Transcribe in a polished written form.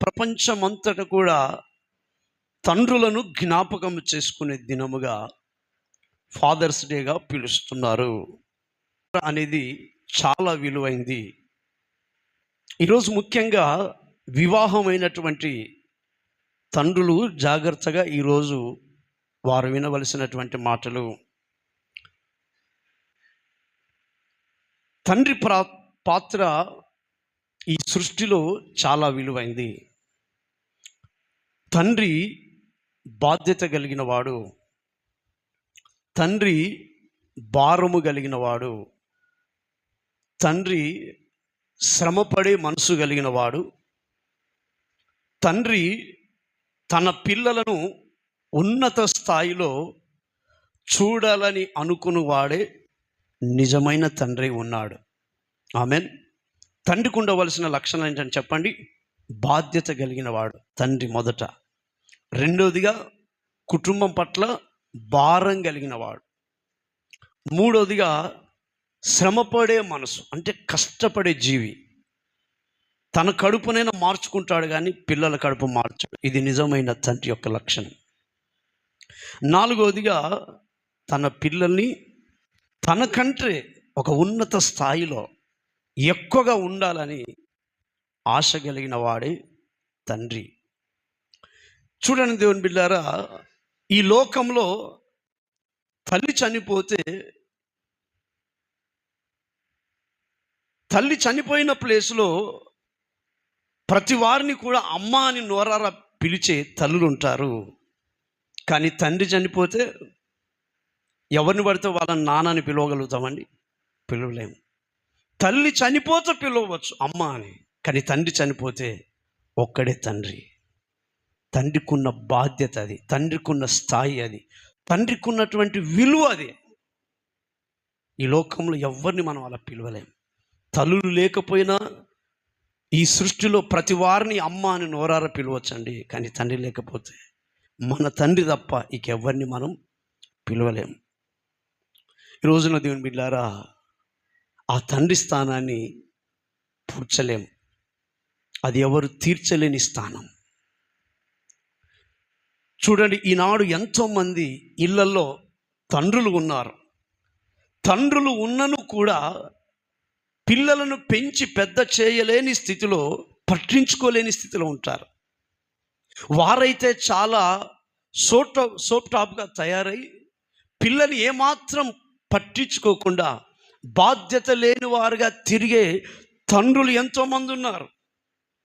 ప్రపంచమంతటా కూడా తండ్రులను జ్ఞాపకం చేసుకునే దినముగా ఫాదర్స్ డేగా పిలుస్తున్నారు అనేది చాలా విలువైంది. ఈరోజు ముఖ్యంగా వివాహమైనటువంటి తండ్రులు జాగ్రత్తగా ఈరోజు వారు వినవలసినటువంటి మాటలు. తండ్రి పాత్ర ఈ సృష్టిలో చాలా విలువైంది. తండ్రి బాధ్యత కలిగిన వాడు, తండ్రి భారము కలిగిన వాడు, తండ్రి శ్రమపడే మనసు కలిగిన వాడు, తండ్రి తన పిల్లలను ఉన్నత స్థాయిలో చూడాలని అనుకునేవాడే నిజమైన తండ్రి ఉన్నాడు. ఆమెన్. తండ్రికి ఉండవలసిన లక్షణాలు ఏంటని చెప్పండి. బాధ్యత కలిగిన వాడు తండ్రి మొదట. రెండవదిగా కుటుంబం పట్ల భారం కలిగిన వాడు. మూడవదిగా శ్రమపడే మనసు, అంటే కష్టపడే జీవి. తన కడుపునైనా మార్చుకుంటాడు కానీ పిల్లల కడుపు మార్చాడు. ఇది నిజమైన తండ్రి యొక్క లక్షణం. నాలుగవదిగా తన పిల్లల్ని తనకంటే ఒక ఉన్నత స్థాయిలో ఎక్కువగా ఉండాలని ఆశ కలిగిన వాడే తండ్రి. చూడండి దేవుని బిడ్డారా, ఈ లోకంలో తల్లి చనిపోయిన ప్లేస్లో ప్రతి వారిని కూడా అమ్మ అని నోరారా పిలిచే తల్లులు ఉంటారు. కానీ తండ్రి చనిపోతే ఎవరిని పడితే వాళ్ళని నాన్న అని పిలవగలుగుతామండి? పిలవలేము. తల్లి చనిపోతే పిలవచ్చు అమ్మ అని, కానీ తండ్రి చనిపోతే ఒక్కడే తండ్రి. తండ్రికి ఉన్న బాధ్యత అది, తండ్రికి ఉన్న స్థాయి అది, తండ్రికి ఉన్నటువంటి విలువ అది. ఈ లోకంలో ఎవరిని మనం అలా పిలవలేం. తల్లులు లేకపోయినా ఈ సృష్టిలో ప్రతి వారిని అమ్మ అని నోరార పిలవచ్చండి, కానీ తండ్రి లేకపోతే మన తండ్రి తప్ప ఇంకెవరిని మనం పిలవలేం. ఈ రోజున దేవుని బిడ్డారా, ఆ తండ్రి స్థానాన్ని పూడ్చలేం. అది ఎవరు తీర్చలేని స్థానం. చూడండి, ఈనాడు ఎంతోమంది ఇళ్లలో తండ్రులు ఉన్నారు. తండ్రులు ఉన్నను కూడా పిల్లలను పెంచి పెద్ద చేయలేని స్థితిలో, పట్టించుకోలేని స్థితిలో ఉంటారు. వారైతే చాలా సోప్ టాప్గా తయారై పిల్లలు ఏమాత్రం పట్టించుకోకుండా బాధ్యత లేని వారుగా తిరిగే తండ్రులు ఎంతోమంది ఉన్నారు.